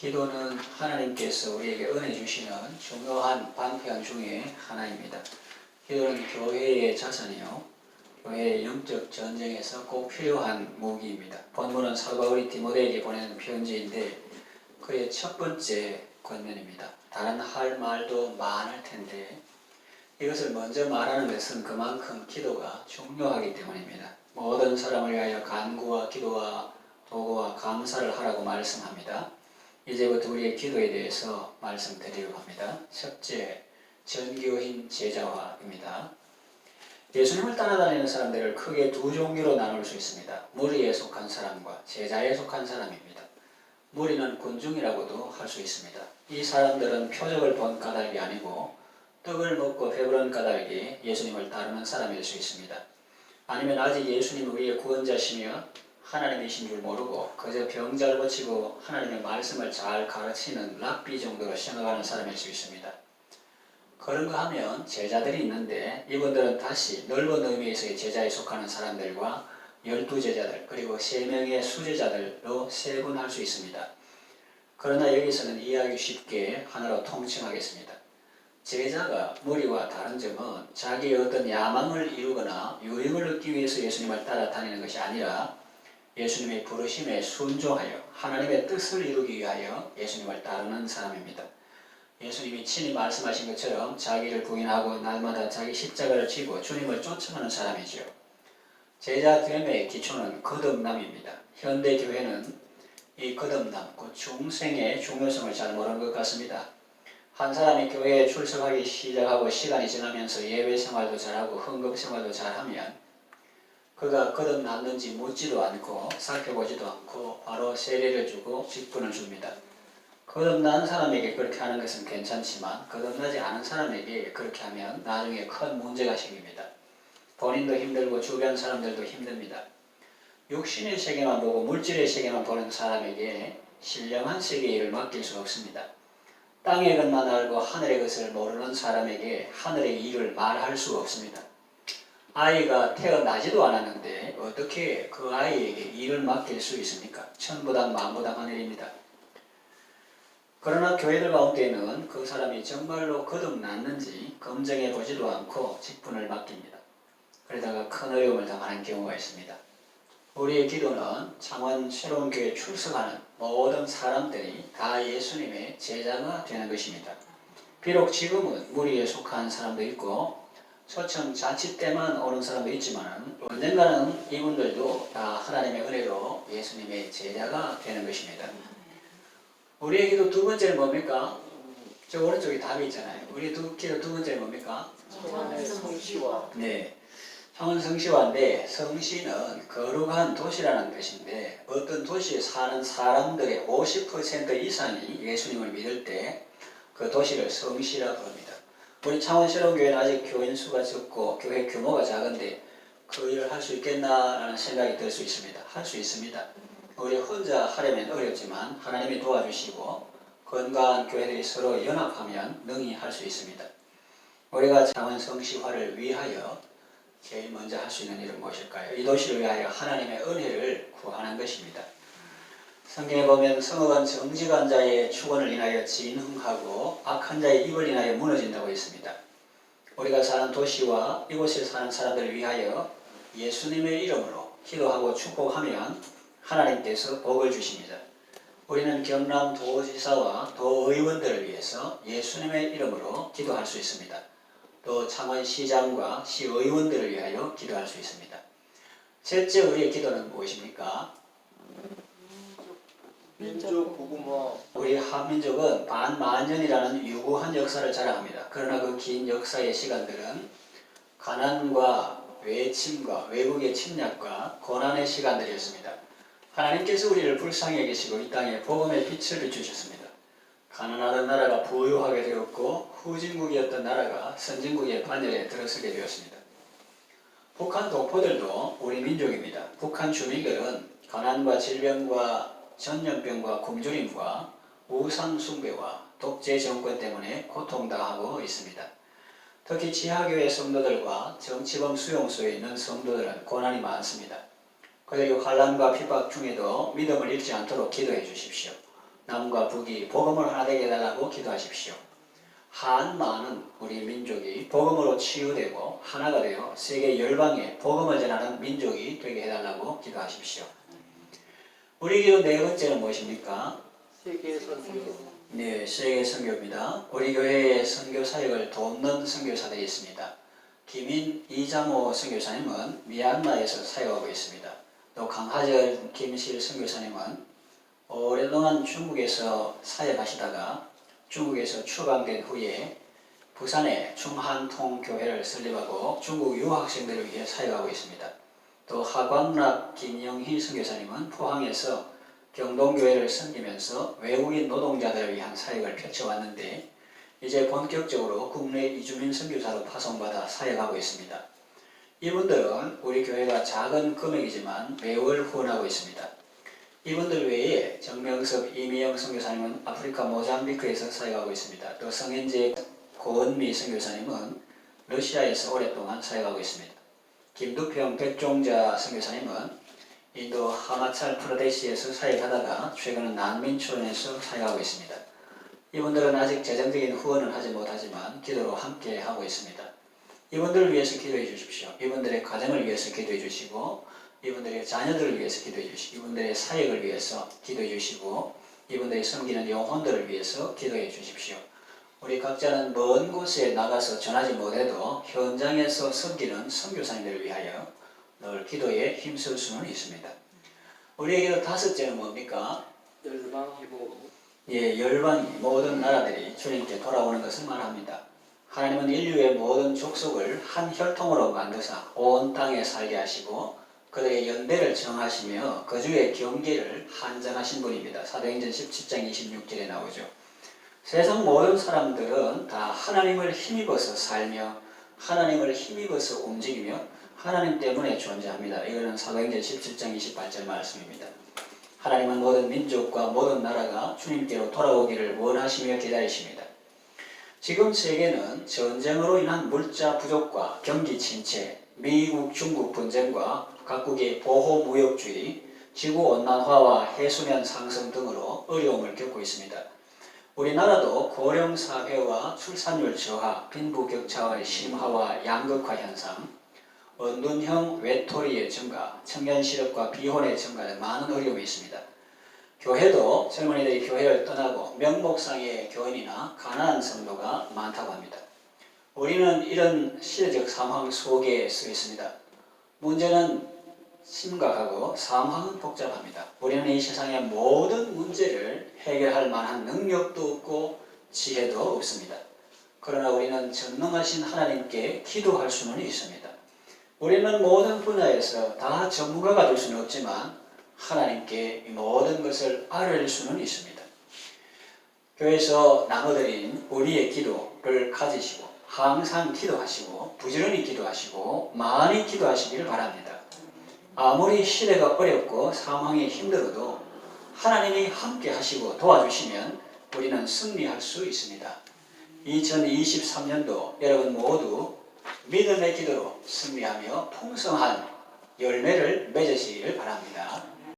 기도는 하나님께서 우리에게 은혜 주시는 중요한 방편 중에 하나입니다. 기도는 교회의 자산이요, 교회의 영적 전쟁에서 꼭 필요한 무기입니다. 본문은 사도 바울이 디모데에게 보내는 편지인데 그의 첫 번째 권면입니다. 다른 할 말도 많을 텐데 이것을 먼저 말하는 것은 그만큼 기도가 중요하기 때문입니다. 모든 사람을 위하여 간구와 기도와 도구와 감사를 하라고 말씀합니다. 이제부터 우리의 기도에 대해서 말씀드리려고 합니다. 첫째, 전교인 제자화입니다. 예수님을 따라다니는 사람들을 크게 두 종류로 나눌 수 있습니다. 무리에 속한 사람과 제자에 속한 사람입니다. 무리는 군중이라고도 할 수 있습니다. 이 사람들은 표적을 본 까닭이 아니고 떡을 먹고 배부른 까닭에 예수님을 따르는 사람일 수 있습니다. 아니면 아직 예수님은 우리의 구원자시며 하나님이신 줄 모르고 그저 병 잘 고치고 하나님의 말씀을 잘 가르치는 랍비 정도로 생각하는 사람일 수 있습니다. 그런가 하면 제자들이 있는데 이분들은 다시 넓은 의미에서의 제자에 속하는 사람들과 12제자들 그리고 3명의 수제자들로 세분할 수 있습니다. 그러나 여기서는 이해하기 쉽게 하나로 통칭하겠습니다. 제자가 무리와 다른 점은 자기의 어떤 야망을 이루거나 유익을 얻기 위해서 예수님을 따라다니는 것이 아니라 예수님의 부르심에 순종하여 하나님의 뜻을 이루기 위하여 예수님을 따르는 사람입니다. 예수님이 친히 말씀하신 것처럼 자기를 부인하고 날마다 자기 십자가를 지고 주님을 쫓아가는 사람이지요. 제자됨의 기초는 거듭남입니다. 현대 교회는 이 거듭남, 그 중생의 중요성을 잘 모르는 것 같습니다. 한 사람이 교회에 출석하기 시작하고 시간이 지나면서 예배 생활도 잘하고 헌금 생활도 잘하면 그가 거듭났는지 묻지도 않고 살펴보지도 않고 바로 세례를 주고 직분을 줍니다. 거듭난 사람에게 그렇게 하는 것은 괜찮지만 거듭나지 않은 사람에게 그렇게 하면 나중에 큰 문제가 생깁니다. 본인도 힘들고 주변 사람들도 힘듭니다. 육신의 세계만 보고 물질의 세계만 보는 사람에게 신령한 세계의 일을 맡길 수 없습니다. 땅의 것만 알고 하늘의 것을 모르는 사람에게 하늘의 일을 말할 수 없습니다. 아이가 태어나지도 않았는데 어떻게 그 아이에게 일을 맡길 수 있습니까? 천부당 만부당한 일입니다. 그러나 교회들 가운데는 그 사람이 정말로 거듭났는지 검증해 보지도 않고 직분을 맡깁니다. 그러다가 큰 어려움을 당하는 경우가 있습니다. 우리의 기도는 창원 새로운 교회에 출석하는 모든 사람들이 다 예수님의 제자가 되는 것입니다. 비록 지금은 무리에 속한 사람도 있고 초청 자치 때만 오는 사람도 있지만 언젠가는 이분들도 다 하나님의 은혜로 예수님의 제자가 되는 것입니다. 우리의 기도 두 번째는 뭡니까? 저 오른쪽에 답이 있잖아요. 우리 기도 두 번째는 뭡니까? 창원의 성시와. 네, 창원 성시화인데 성시는 거룩한 도시라는 뜻인데 어떤 도시에 사는 사람들의 50% 이상이 예수님을 믿을 때 그 도시를 성시라 부릅니다. 우리 창원 새로운교회는 아직 교인 수가 적고 교회 규모가 작은데 그 일을 할 수 있겠나라는 생각이 들 수 있습니다. 할 수 있습니다. 우리 혼자 하려면 어렵지만 하나님이 도와주시고 건강한 교회들이 서로 연합하면 능히 할 수 있습니다. 우리가 창원 성시화를 위하여 제일 먼저 할 수 있는 일은 무엇일까요? 이 도시를 위하여 하나님의 은혜를 구하는 것입니다. 성경에 보면 성읍은 정직한 자의 축원을 인하여 진흥하고 악한 자의 입을 인하여 무너진다고 했습니다. 우리가 사는 도시와 이곳에 사는 사람들을 위하여 예수님의 이름으로 기도하고 축복하면 하나님께서 복을 주십니다. 우리는 경남도지사와 도의원들을 위해서 예수님의 이름으로 기도할 수 있습니다. 또 창원시장과 시의원들을 위하여 기도할 수 있습니다. 셋째, 우리의 기도는 무엇입니까? 민족 부구모. 우리 한민족은 반만년이라는 유구한 역사를 자랑합니다. 그러나 그 긴 역사의 시간들은 가난과 외침과 외국의 침략과 고난의 시간들이었습니다. 하나님께서 우리를 불쌍히 여기시고 이 땅에 복음의 빛을 비추셨습니다. 가난하던 나라가 부유하게 되었고 후진국이었던 나라가 선진국의 반열에 들어서게 되었습니다. 북한 동포들도 우리 민족입니다. 북한 주민들은 가난과 질병과 전염병과 굶주림과 우상 숭배와 독재 정권 때문에 고통당하고 있습니다. 특히 지하교회 성도들과 정치범 수용소에 있는 성도들은 고난이 많습니다. 그들이 환난과 핍박 중에도 믿음을 잃지 않도록 기도해 주십시오. 남과 북이 복음을 하나 되게 해달라고 기도하십시오. 한마는 우리 민족이 복음으로 치유되고 하나가 되어 세계 열방에 복음을 전하는 민족이 되게 해달라고 기도하십시오. 우리 기도 네 번째는 무엇입니까? 세계 선교. 네, 세계 선교입니다. 우리 교회의 선교 사역을 돕는 선교사들이 있습니다. 김인 이장호 선교사님은 미얀마에서 사역하고 있습니다. 또 강하절 김실 선교사님은 오랫동안 중국에서 사역하시다가 중국에서 추방된 후에 부산에 중한통교회를 설립하고 중국 유학생들을 위해 사역하고 있습니다. 또 하광락 김영희 선교사님은 포항에서 경동교회를 섬기면서 외국인 노동자들을 위한 사역을 펼쳐왔는데 이제 본격적으로 국내 이주민 선교사로 파송받아 사역하고 있습니다. 이분들은 우리 교회가 작은 금액이지만 매월 후원하고 있습니다. 이분들 외에 정명섭 이미영 선교사님은 아프리카 모잠비크에서 사역하고 있습니다. 또 성현재 고은미 선교사님은 러시아에서 오랫동안 사역하고 있습니다. 김두평 백종자 선교사님은 인도 하마찰 프라데시에서 사역하다가 최근은 난민촌에서 사역하고 있습니다. 이분들은 아직 재정적인 후원을 하지 못하지만 기도로 함께 하고 있습니다. 이분들을 위해서 기도해 주십시오. 이분들의 가정을 위해서 기도해 주시고 이분들의 자녀들을 위해서 기도해 주시고 이분들의 사역을 위해서 기도해 주시고 이분들이 섬기는 영혼들을 위해서 기도해 주십시오. 우리 각자는 먼 곳에 나가서 전하지 못해도 현장에서 섬기는 선교사님들을 위하여 늘 기도에 힘쓸 수는 있습니다. 우리에게 다섯째는 뭡니까? 열방 회복. 예, 열방이 모든 나라들이 주님께 돌아오는 것을 말합니다. 하나님은 인류의 모든 족속을 한 혈통으로 만드사 온 땅에 살게 하시고 그들의 연대를 정하시며 그주의 경계를 한정하신 분입니다. 사도행전 17장 26절에 나오죠. 세상 모든 사람들은 다 하나님을 힘입어서 살며 하나님을 힘입어서 움직이며 하나님 때문에 존재합니다. 이거는 사도행전 17장 28절 말씀입니다. 하나님은 모든 민족과 모든 나라가 주님께로 돌아오기를 원하시며 기다리십니다. 지금 세계는 전쟁으로 인한 물자 부족과 경기 침체, 미국 중국 분쟁과 각국의 보호무역주의, 지구온난화와 해수면 상승 등으로 어려움을 겪고 있습니다. 우리나라도 고령사회와 출산율 저하, 빈부격차의 심화와 양극화 현상, 언둔형 외톨이의 증가, 청년 실업과 비혼의 증가 등 많은 어려움이 있습니다. 교회도 젊은이들이 교회를 떠나고 명목상의 교인이나 가난한 성도가 많다고 합니다. 우리는 이런 시대적 상황 속에 서 있습니다. 문제는 심각하고 상황은 복잡합니다. 우리는 이 세상의 모든 문제를 해결할 만한 능력도 없고 지혜도 없습니다. 그러나 우리는 전능하신 하나님께 기도할 수는 있습니다. 우리는 모든 분야에서 다 전문가가 될 수는 없지만 하나님께 모든 것을 아뢰릴 수는 있습니다. 교회에서 나눠드린 우리의 기도를 가지시고 항상 기도하시고 부지런히 기도하시고 많이 기도하시기를 바랍니다. 아무리 시대가 어렵고 상황이 힘들어도 하나님이 함께 하시고 도와주시면 우리는 승리할 수 있습니다. 2023년도 여러분 모두 믿음의 기도로 승리하며 풍성한 열매를 맺으시기를 바랍니다.